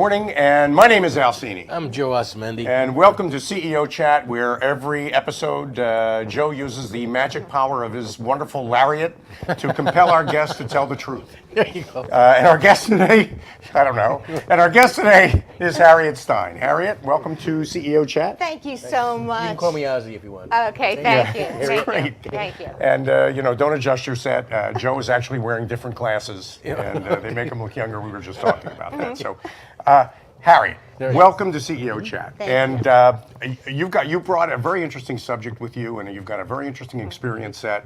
morning, and my name is Cini. I'm Joe Asumendi. And welcome to CEO Chat, where every episode Joe uses the magic power of his wonderful lariat to compel our guests to tell the truth. There you go. And our guest today, I don't know, and our guest today is Harriet Stein. Harriet, welcome to CEO Chat. Thank you so much. You can call me Ozzy if you want. Okay, thank you. It's great. Thank you. And, don't adjust your set. Joe is actually wearing different glasses, and they make him look younger. We were just talking about that. So, Harriet, welcome to CEO Chat. Thank you. You brought a very interesting subject with you, and you've got a very interesting experience set.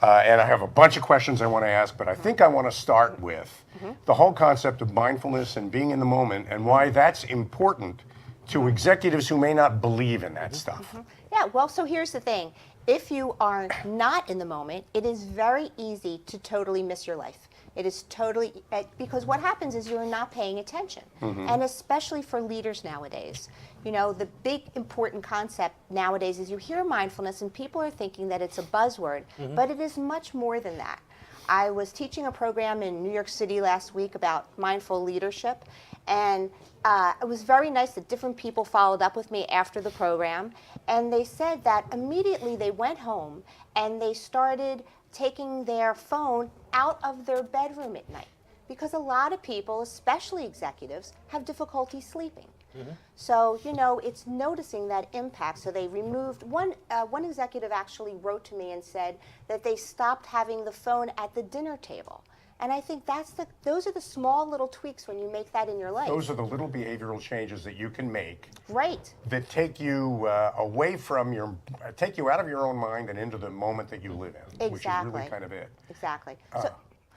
And I have a bunch of questions I want to ask, but I think I want to start with the whole concept of mindfulness and being in the moment, and why that's important to executives who may not believe in that stuff. Yeah, well, so here's the thing. If you are not in the moment, it is very easy to totally miss your life. It is totally, because what happens is you're not paying attention. And especially for leaders nowadays. You know, the big important concept nowadays is you hear mindfulness and people are thinking that it's a buzzword, but it is much more than that. I was teaching a program in New York City last week about mindful leadership, and it was very nice that different people followed up with me after the program, and they said that immediately they went home and they started taking their phone out of their bedroom at night, because a lot of people, especially executives, have difficulty sleeping. So, it's noticing that impact. So they removed, one executive actually wrote to me and said that they stopped having the phone at the dinner table. And I think those are the small little tweaks when you make that in your life. Those are the little behavioral changes that you can make. Right. That take you away from take you out of your own mind and into the moment that you live in. Exactly. Which is really kind of it. Exactly.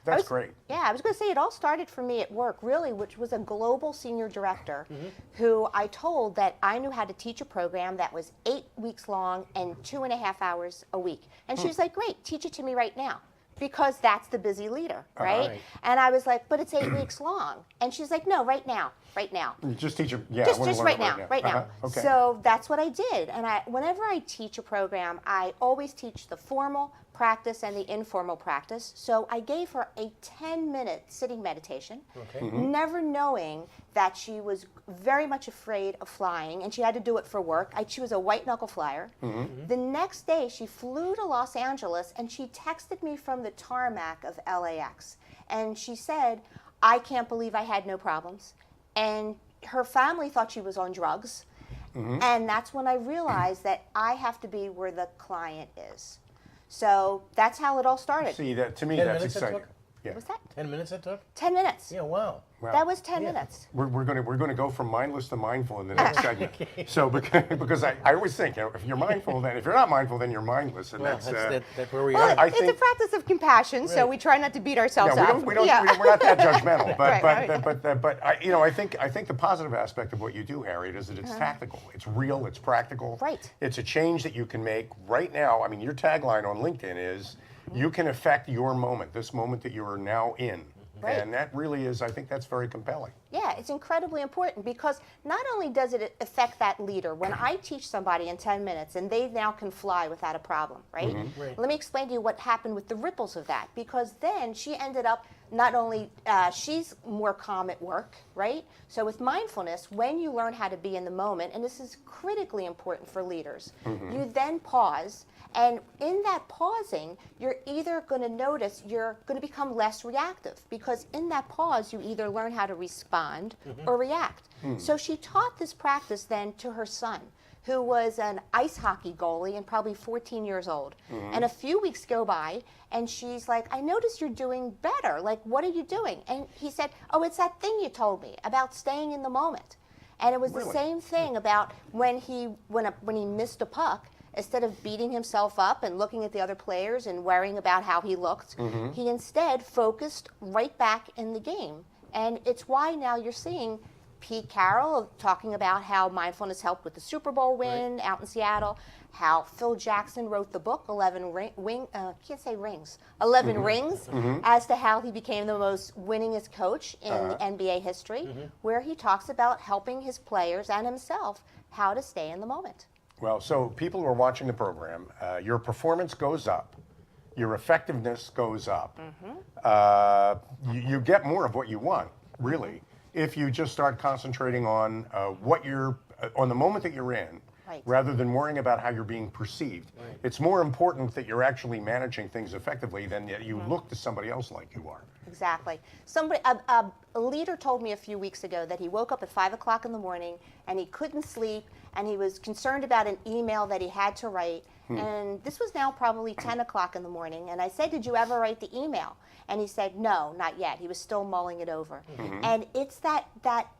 That's great. Yeah, I was going to say it all started for me at work, really, which was a global senior director who I told that I knew how to teach a program that was 8 weeks long and 2.5 hours a week. And she was like, great, teach it to me right now. Because that's the busy leader, right? Right. And I was like, but it's 8 weeks long. And she's like, no, right now. You just teach them, yeah. Just right now. Okay. So that's what I did. And whenever I teach a program, I always teach the formal practice and the informal practice. So I gave her a 10-minute sitting meditation, never knowing that she was very much afraid of flying, and she had to do it for work. She was a white-knuckle flyer. The next day, she flew to Los Angeles, and she texted me from the tarmac of LAX. And she said, I can't believe I had no problems. And her family thought she was on drugs. And that's when I realized that I have to be where the client is. So that's how it all started. See, to me, 10 that's minutes exciting. it took? Yeah. What's that? 10 minutes it took? 10 minutes. Yeah, wow. That was 10 minutes. We're going to go from mindless to mindful in the next segment. So because I always think, if you're mindful, then if you're not mindful, then you're mindless, and Well, that's where we Well, are. it's a practice of compassion, so we try not to beat ourselves Yeah, up. we're not that judgmental, but I think the positive aspect of what you do, Harriet, is that it's tactical, it's real, it's practical. Right. It's a change that you can make right now. I mean, your tagline on LinkedIn is, you can affect your moment, this moment that you are now in. Right. And that really is, I think that's very compelling. Yeah, it's incredibly important, because not only does it affect that leader, when I teach somebody in 10 minutes and they now can fly without a problem, right? Let me explain to you what happened with the ripples of that, because then she ended up not only, she's more calm at work, right? So with mindfulness, when you learn how to be in the moment, and this is critically important for leaders, you then pause. And in that pausing, you're either going to notice you're going to become less reactive, because in that pause, you either learn how to respond or react. So she taught this practice then to her son, who was an ice hockey goalie and probably 14 years old. And a few weeks go by, and she's like, I noticed you're doing better. Like, what are you doing? And he said, oh, it's that thing you told me about staying in the moment. And it was the same thing about when he missed a puck. Instead of beating himself up and looking at the other players and worrying about how he looked, he instead focused right back in the game. And it's why now you're seeing Pete Carroll talking about how mindfulness helped with the Super Bowl win out in Seattle, how Phil Jackson wrote the book 11 Rings, as to how he became the most winningest coach in NBA history, where he talks about helping his players and himself how to stay in the moment. Well, so people who are watching the program, your performance goes up, your effectiveness goes up, you get more of what you want, really. if you just start concentrating on what you're, on the moment that you're in, Right. rather than worrying about how you're being perceived. Right. It's more important that you're actually managing things effectively than that you look to somebody else like you are. Exactly. Somebody, a leader told me a few weeks ago that he woke up at 5 o'clock in the morning and he couldn't sleep and he was concerned about an email that he had to write. And this was now probably 10 o'clock in the morning. And I said, did you ever write the email? And he said, no, not yet. He was still mulling it over. And it's that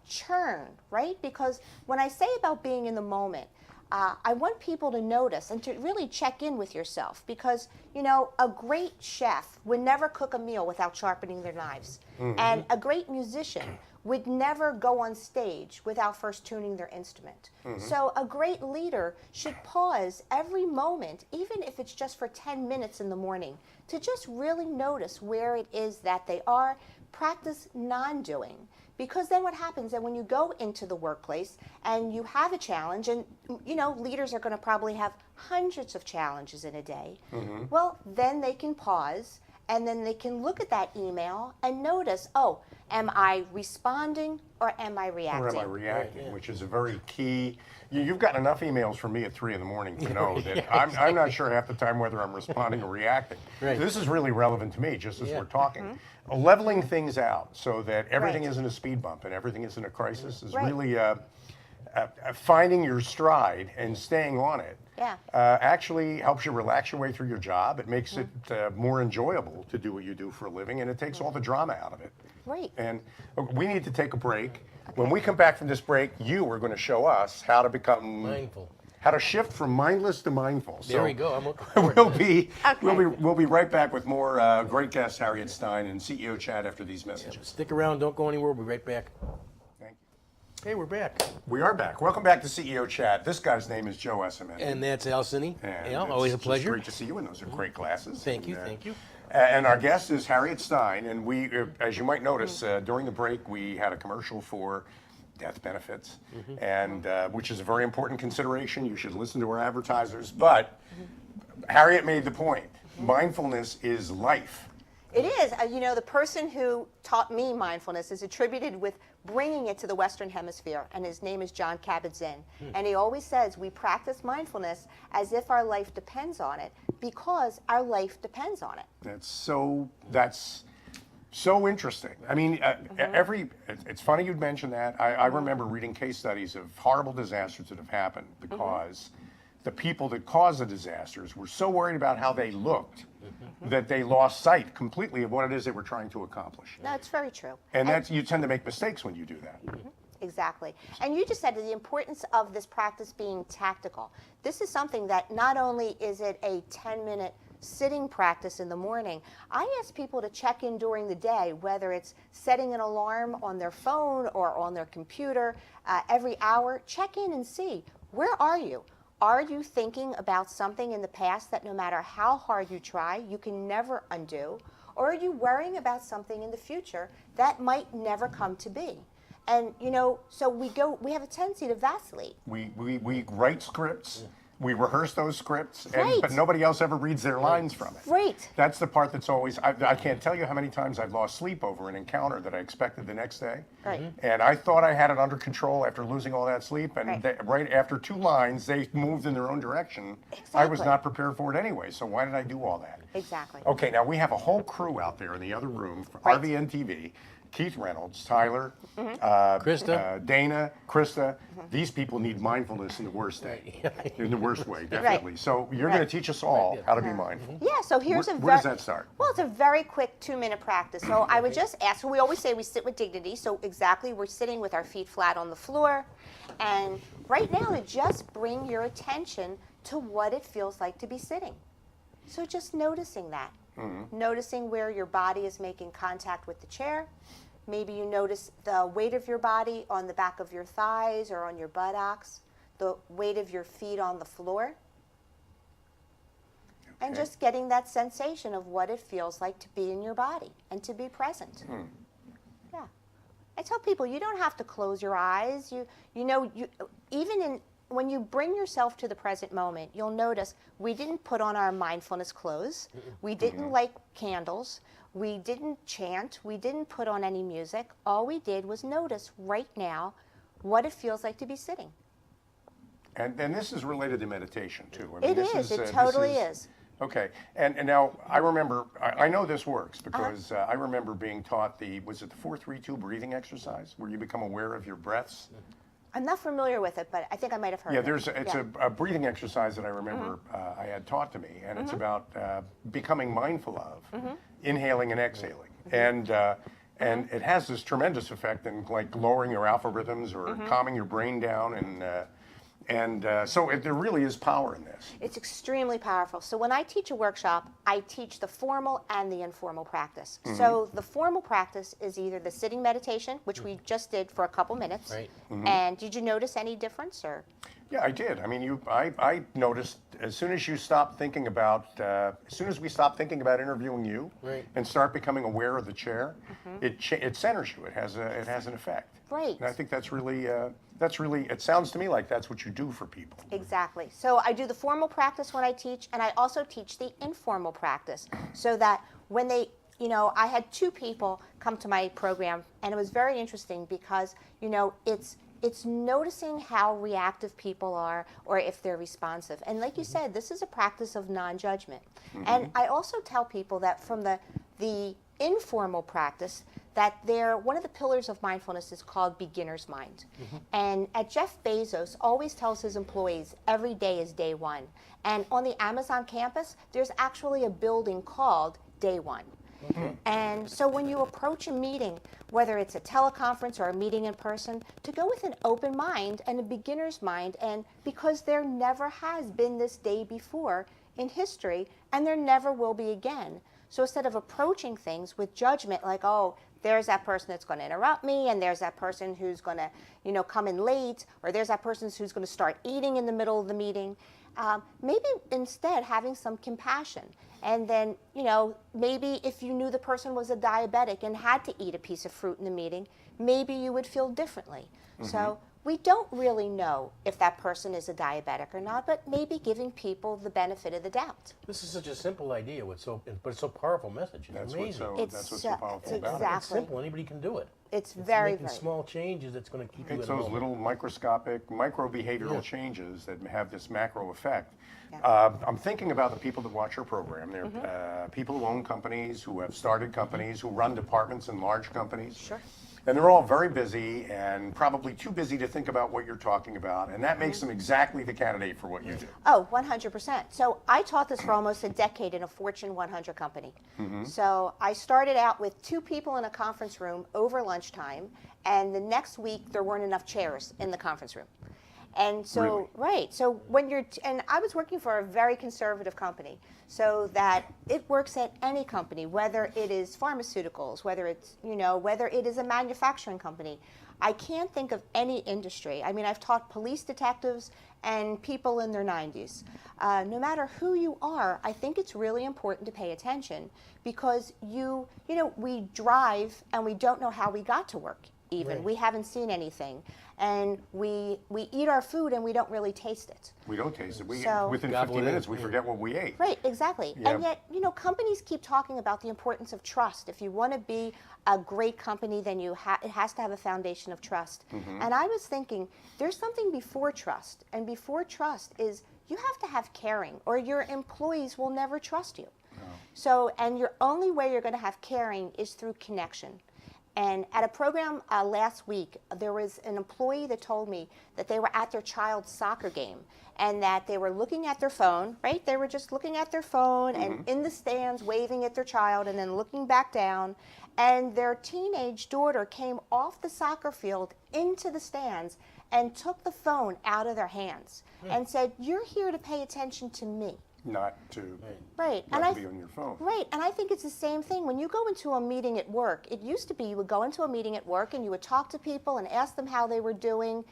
churn, right? Because when I say about being in the moment, I want people to notice and to really check in with yourself because, you know, a great chef would never cook a meal without sharpening their knives. And a great musician would never go on stage without first tuning their instrument. So a great leader should pause every moment, even if it's just for 10 minutes in the morning, to just really notice where it is that they are, practice non-doing. Because then what happens that when you go into the workplace and you have a challenge, and you know, leaders are going to probably have hundreds of challenges in a day, well, then they can pause and then they can look at that email and notice, oh, am I responding or am I reacting? Or am I reacting, yeah. which is a very key. You've gotten enough emails from me at 3 in the morning to know that I'm not sure half the time whether I'm responding or reacting. Right. So this is really relevant to me, just as Yeah. we're talking. Leveling things out so that everything Right. isn't a speed bump and everything isn't a crisis is Right. really finding your stride and staying on it. Yeah. Actually helps you relax your way through your job. It makes it more enjoyable to do what you do for a living, and it takes all the drama out of it. Right. And we need to take a break. When we come back from this break, you are going to show us how to become Mindful. how to shift from mindless to mindful. There we go. I'm looking forward to we'll be right back with more great guests, Harriet Stein and CEO Chat after these messages. Stick around. Don't go anywhere. We'll be right back. Thank you. Hey, we're back. We are back. Welcome back to CEO Chat. This guy's name is Joe Asumendi. And that's Cini. And Al, it's always a just pleasure. great to see you, and those are great glasses. Thank you. And, Thank you. And our guest is Harriet Stein, and we, as you might notice, during the break, we had a commercial for death benefits, and which is a very important consideration. You should listen to our advertisers. But Harriet made the point: mindfulness is life. It is. You know, the person who taught me mindfulness is attributed with bringing it to the Western Hemisphere, and his name is John Kabat-Zinn. And he always says we practice mindfulness as if our life depends on it, because our life depends on it. That's so interesting. I mean, it's funny you'd mention that. I remember reading case studies of horrible disasters that have happened because the people that caused the disasters were so worried about how they looked that they lost sight completely of what it is they were trying to accomplish. No, it's very true. And that's, you tend to make mistakes when you do that. Exactly. And you just said the importance of this practice being tactical. This is something that not only is it a 10-minute sitting practice in the morning, I ask people to check in during the day, whether it's setting an alarm on their phone or on their computer every hour. Check in and see, where are you? Are you thinking about something in the past that no matter how hard you try, you can never undo? Or are you worrying about something in the future that might never come to be? And, you know, so we have a tendency to vacillate. We write scripts, we rehearse those scripts, Right. but nobody else ever reads their lines from it. Right. That's the part that's always, I can't tell you how many times I've lost sleep over an encounter that I expected the next day. Right. And I thought I had it under control after losing all that sleep, and Right. right after 2 lines, they moved in their own direction. I was Exactly. not prepared for it anyway, so why did I do all that? Exactly. Okay, now we have a whole crew out there in the other room, Right. RVN TV, Keith Reynolds, Tyler, Krista. Dana, Krista. These people need mindfulness in the worst way, in the worst way, definitely. So you're going Right. to teach us all how to be mindful. Yeah, so here's Where does that start? Well, it's a very quick 2-minute practice. So I would just ask, so we always say we sit with dignity. So exactly, we're sitting with our feet flat on the floor. And right now, to just bring your attention to what it feels like to be sitting. So just noticing that. Noticing where your body is making contact with the chair. Maybe you notice the weight of your body on the back of your thighs or on your buttocks, the weight of your feet on the floor. And Okay. just getting that sensation of what it feels like to be in your body and to be present. Yeah. I tell people you don't have to close your eyes. When you bring yourself to the present moment, you'll notice we didn't put on our mindfulness clothes. We didn't light candles. We didn't chant. We didn't put on any music. All we did was notice right now what it feels like to be sitting. And this is related to meditation too. I It is. It totally is. Okay, and now I remember, I know this works because I remember being taught was it the 4-3-2 breathing exercise where you become aware of your breaths? I'm not familiar with it, but I think I might have heard of it. It's a breathing exercise that I remember I had taught to me, and it's about becoming mindful of inhaling and exhaling. And it has this tremendous effect in like lowering your alpha rhythms or calming your brain down, and so there really is power in this. It's extremely powerful. So when I teach a workshop, I teach the formal and the informal practice. So the formal practice is either the sitting meditation, which we just did for a couple minutes. Right. And did you notice any difference, or? Yeah, I did. I mean, I noticed as soon as we stopped thinking about interviewing you, Right. and start becoming aware of the chair, it centers you. It has an effect. Right. And I think that's really it sounds to me like that's what you do for people. Exactly. So I do the formal practice when I teach, and I also teach the informal practice, so that when they, I had 2 people come to my program, and it was very interesting because, it's noticing how reactive people are or if they're responsive. And like you said, this is a practice of non-judgment. And I also tell people that from the informal practice, that one of the pillars of mindfulness is called beginner's mind. And Jeff Bezos always tells his employees every day is day one. And on the Amazon campus, there's actually a building called Day One. And so when you approach a meeting, whether it's a teleconference or a meeting in person, to go with an open mind and a beginner's mind, and because there never has been this day before in history, and there never will be again. So instead of approaching things with judgment, like, oh, there's that person that's going to interrupt me, and there's that person who's going to, come in late, or there's that person who's going to start eating in the middle of the meeting, maybe instead having some compassion. And then, maybe if you knew the person was a diabetic and had to eat a piece of fruit in the meeting, maybe you would feel differently. So we don't really know if that person is a diabetic or not, but maybe giving people the benefit of the doubt. This is such a simple idea, but it's so powerful message. It's amazing. That's what's so powerful about it. It's simple. Anybody can do it. It's making very small changes that's going to keep you in It's the those moment. little microscopic, micro-behavioral changes that have this macro effect. Yeah. I'm thinking about the people that watch your program. They're people who own companies, who have started companies, who run departments in large companies. Sure. And they're all very busy and probably too busy to think about what you're talking about. And that makes them exactly the candidate for what you do. Oh, 100%. So I taught this for almost a decade in a Fortune 100 company. So I started out with 2 people in a conference room over lunchtime, and the next week there weren't enough chairs in the conference room. And so, Really? right, so when and I was working for a very conservative company, so that it works at any company, whether it is pharmaceuticals, whether it's, whether it is a manufacturing company. I can't think of any industry. I mean, I've taught police detectives and people in their 90s. No matter who you are, I think it's really important to pay attention, because we drive and we don't know how we got to work. Even. Right. We haven't seen anything. And we eat our food and we don't really taste it. We don't taste it. So- Within Gobble 15 it in. minutes, we forget what we ate. Right, exactly. Yeah. And yet, companies keep talking about the importance of trust. If you want to be a great company, then it has to have a foundation of trust. And I was thinking, there's something before trust. And before trust is you have to have caring, or your employees will never trust you. So, and your only way you're going to have caring is through connection. And at a program last week, there was an employee that told me that they were at their child's soccer game, and that they were looking at their phone, right? They were just looking at their phone and in the stands waving at their child, and then looking back down. And their teenage daughter came off the soccer field into the stands and took the phone out of their hands and said, "You're here to pay attention to me." Not to, Right. not And to be on your phone. Right, and I think it's the same thing. When you go into a meeting at work, it used to be you would go into a meeting at work and you would talk to people and ask them how they were doing.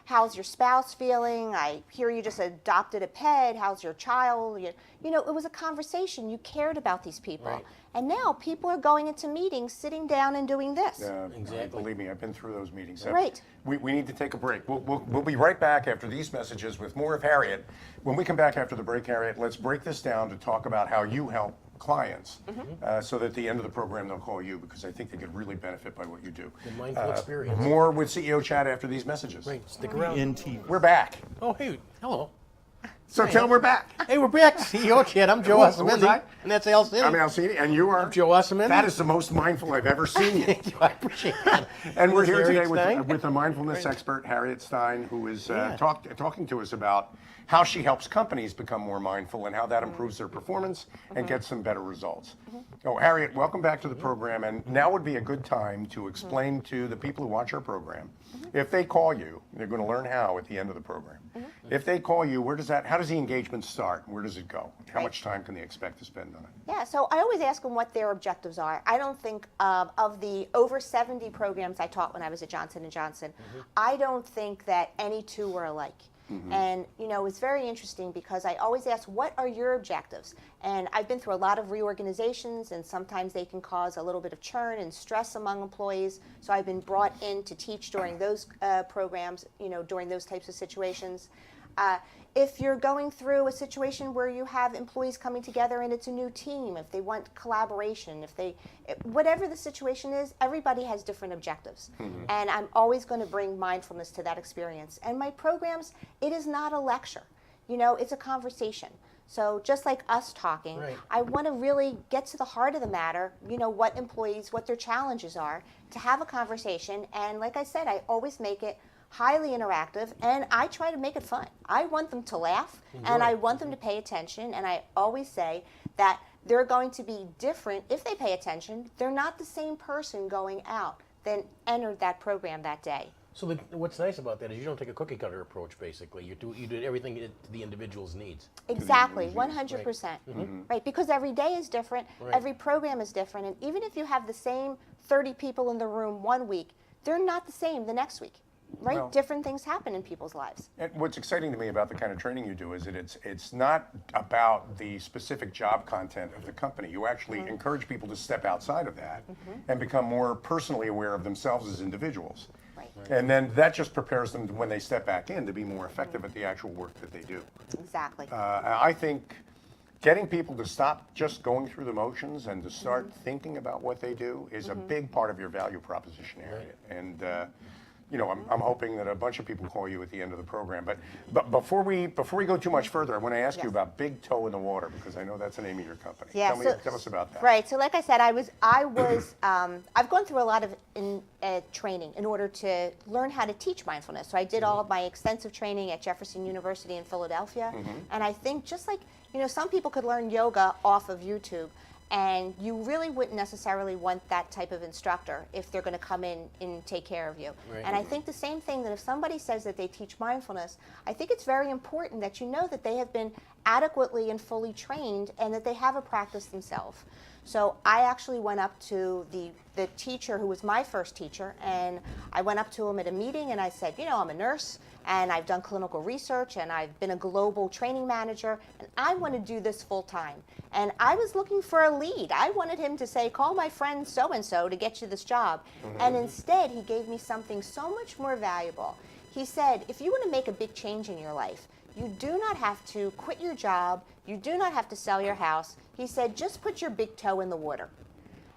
How's your spouse feeling? I hear you just adopted a pet. How's your child? It was a conversation. You cared about these people. Right. And now people are going into meetings, sitting down and doing this. Exactly. Believe me, I've been through those meetings. Right. We need to take a break. We'll be right back after these messages with more of Harriet. When we come back after the break, Harriet, let's break this down to talk about how you help clients, so that at the end of the program they'll call you, because I think they could really benefit by what you do. The mindful experience. More with CEO Chat after these messages. Great. Stick around. We're back. Oh, hey, hello. So tell them we're back. Hey, we're back. CEO Chat. I'm Joe Who was Asumendi. I? And that's Al Cini. I'm Al Cini, and you are Joe Asumendi. That is the most mindful I've ever seen you. Thank you. I appreciate that. And we're here Harriet today Stein. with a mindfulness expert, Harriet Stein, who is Yeah. talking to us about how she helps companies become more mindful and how that improves their performance and gets them better results. Oh, Harriet, welcome back to the program. And now would be a good time to explain to the people who watch our program, if they call you, they're going to learn how at the end of the program. If they call you, how does the engagement start? Where does it go? How much time can they expect to spend on it? Yeah, so I always ask them what their objectives are. I don't think of the over 70 programs I taught when I was at Johnson & Johnson, I don't think that any two were alike. And, you know, it's very interesting because I always ask, what are your objectives? And I've been through a lot of reorganizations, and sometimes they can cause a little bit of churn and stress among employees. So I've been brought in to teach during those programs, you know, during those types of situations. If you're going through a situation where you have employees coming together and it's a new team, if they want collaboration, whatever the situation is, everybody has different objectives. And I'm always going to bring mindfulness to that experience. And my programs, it is not a lecture. You know, it's a conversation. So just like us talking, I want to really get to the heart of the matter, you know, what their challenges are, to have a conversation. And like I said, I always make it highly interactive, and I try to make it fun. I want them to laugh, and I want them to pay attention, and I always say that they're going to be different if they pay attention. They're not the same person going out that entered that program that day. So what's nice about that is you don't take a cookie cutter approach, basically. You do everything to the individual's needs. Exactly, 100%. Right, because every day is different, every program is different, and even if you have the same 30 people in the room one week, they're not the same the next week. Right, well, different things happen in people's lives. And what's exciting to me about the kind of training you do is that it's not about the specific job content of the company. You actually encourage people to step outside of that and become more personally aware of themselves as individuals. And then that just prepares them when they step back in to be more effective at the actual work that they do. Exactly. I think getting people to stop just going through the motions and to start thinking about what they do is a big part of your value proposition, Harriet. And you know, I'm hoping that a bunch of people call you at the end of the program. But before we go too much further, I want to ask you about Big Toe in the Water, because I know that's the name of your company. Yeah, tell us about that. Right. So, like I said, I've gone through a lot of training in order to learn how to teach mindfulness. So I did all of my extensive training at Jefferson University in Philadelphia, and I think just like, you know, some people could learn yoga off of YouTube. And you really wouldn't necessarily want that type of instructor if they're going to come in and take care of you. And I think the same thing, that if somebody says that they teach mindfulness, I think it's very important that you know that they have been adequately and fully trained and that they have a practice themselves. So I actually went up to the teacher who was my first teacher, and I went up to him at a meeting and I said, you know, I'm a nurse and I've done clinical research and I've been a global training manager and I want to do this full time. And I was looking for a lead. I wanted him to say, call my friend so-and-so to get you this job. And instead he gave me something so much more valuable. He said, if you want to make a big change in your life, you do not have to quit your job. You do not have to sell your house. He said, just put your big toe in the water.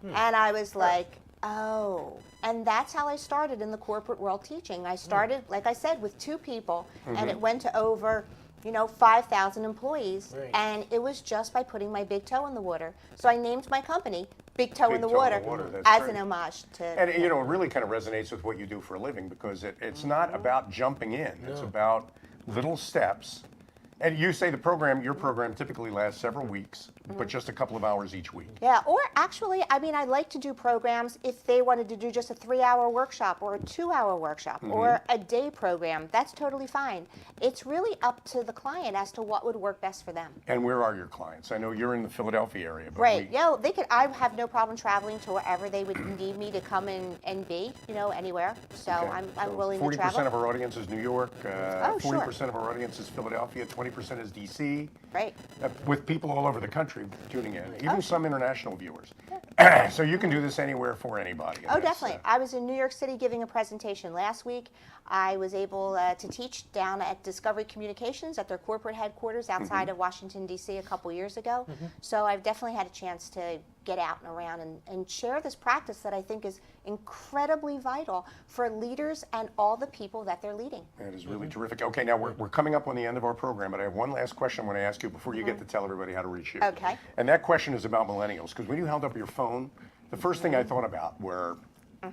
And I was like, oh. And that's how I started in the corporate world teaching. I started, like I said, with 2 people, and it went to over, you know, 5,000 employees. And it was just by putting my big toe in the water. So I named my company Big Toe in the Water as an homage to... And, you know, it really kind of resonates with what you do for a living, because it's not about jumping in. It's about little steps. And you say your program typically lasts several weeks, but just a couple of hours each week. Yeah, or actually, I mean, I like to do programs if they wanted to do just a 3-hour workshop or a 2-hour workshop or a day program. That's totally fine. It's really up to the client as to what would work best for them. And where are your clients? I know you're in the Philadelphia area. But Yeah, I have no problem traveling to wherever they would need me to come and be, you know, anywhere. So I'm willing to travel. 40% of our audience is New York. 40% sure. of our audience is Philadelphia. 20% is DC. Right. With people all over the country tuning in, even some international viewers. So you can do this anywhere for anybody. Oh, definitely. I was in New York City giving a presentation last week. I was able to teach down at Discovery Communications at their corporate headquarters outside of Washington, D.C. a couple years ago. So I've definitely had a chance to get out and around and share this practice that I think is incredibly vital for leaders and all the people that they're leading. That is really terrific. Okay, now we're coming up on the end of our program, but I have one last question I want to ask you before you get to tell everybody how to reach you. Okay. And that question is about millennials, because when you held up your phone, the first thing I thought about were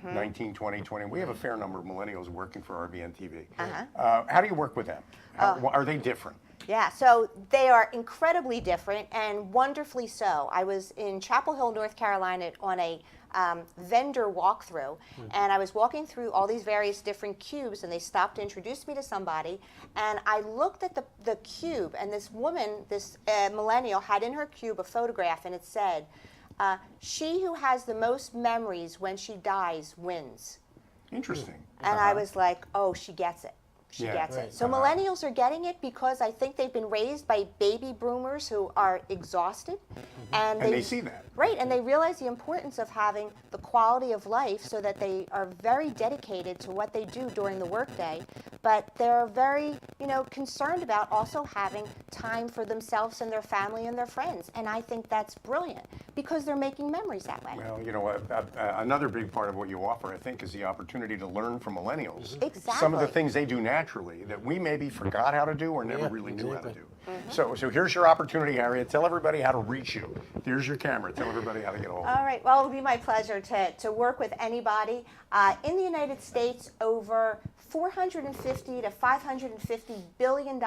19, 20, 20. We have a fair number of millennials working for RBN TV. How do you work with them? Are they different? Yeah, so they are incredibly different and wonderfully so. I was in Chapel Hill, North Carolina on a vendor walkthrough, and I was walking through all these various different cubes, and they stopped to introduce me to somebody, and I looked at the cube, and this woman, this millennial, had in her cube a photograph, and it said, she who has the most memories when she dies wins. Interesting. And I was like, oh, she gets it. She gets it. So millennials are getting it because I think they've been raised by baby boomers who are exhausted. And they see that. Right, and they realize the importance of having the quality of life so that they are very dedicated to what they do during the workday, but they're very, concerned about also having time for themselves and their family and their friends. And I think that's brilliant because they're making memories that way. Well, another big part of what you offer, I think, is the opportunity to learn from millennials. Exactly. Some of the things they do naturally that we maybe forgot how to do or never really knew how to do. So here's your opportunity, Harriet. Tell everybody how to reach you. There's your camera. Tell everybody how to get a hold of you. All right. Well, it will be my pleasure to work with anybody. In the United States, over $450 to $550 billion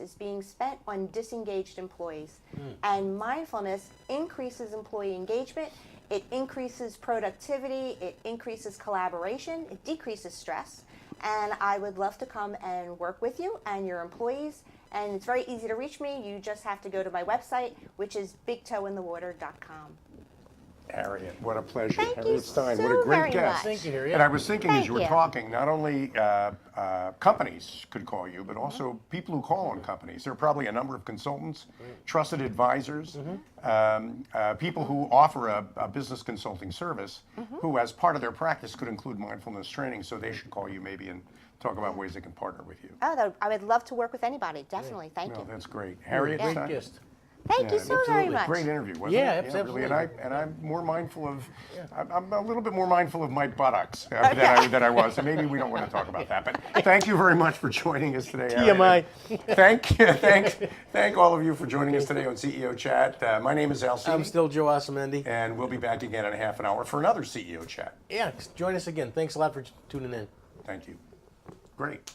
is being spent on disengaged employees. And mindfulness increases employee engagement. It increases productivity. It increases collaboration. It decreases stress. And I would love to come and work with you and your employees. And it's very easy to reach me. You just have to go to my website, which is bigtoeinthewater.com. Harriet, what a pleasure. Thank Harriet you Stein, so what a great very guest. much. Thank you, Harriet. And I was thinking as you were Thank you. talking, not only companies could call you, but also people who call on companies. There are probably a number of consultants, trusted advisors, people who offer a business consulting service who, as part of their practice, could include mindfulness training. So they should call you maybe and talk about ways they can partner with you. Oh, I would love to work with anybody. Definitely. Thank No, you. that's great. Harriet Great Stein. guest. Thank you Yeah, so very absolutely. much. Great interview, wasn't Yeah, it? absolutely. Really. And I'm more mindful of, I'm a little bit more mindful of my buttocks than I was. And maybe we don't want to talk about that. But thank you very much for joining us today. TMI. Thank all of you for joining us today on CEO Chat. My name is Al Cini, I'm still Joe Asumendi. and we'll be back again in a half an hour for another CEO Chat. Yeah, join us again. Thanks a lot for tuning in. Thank you. Great.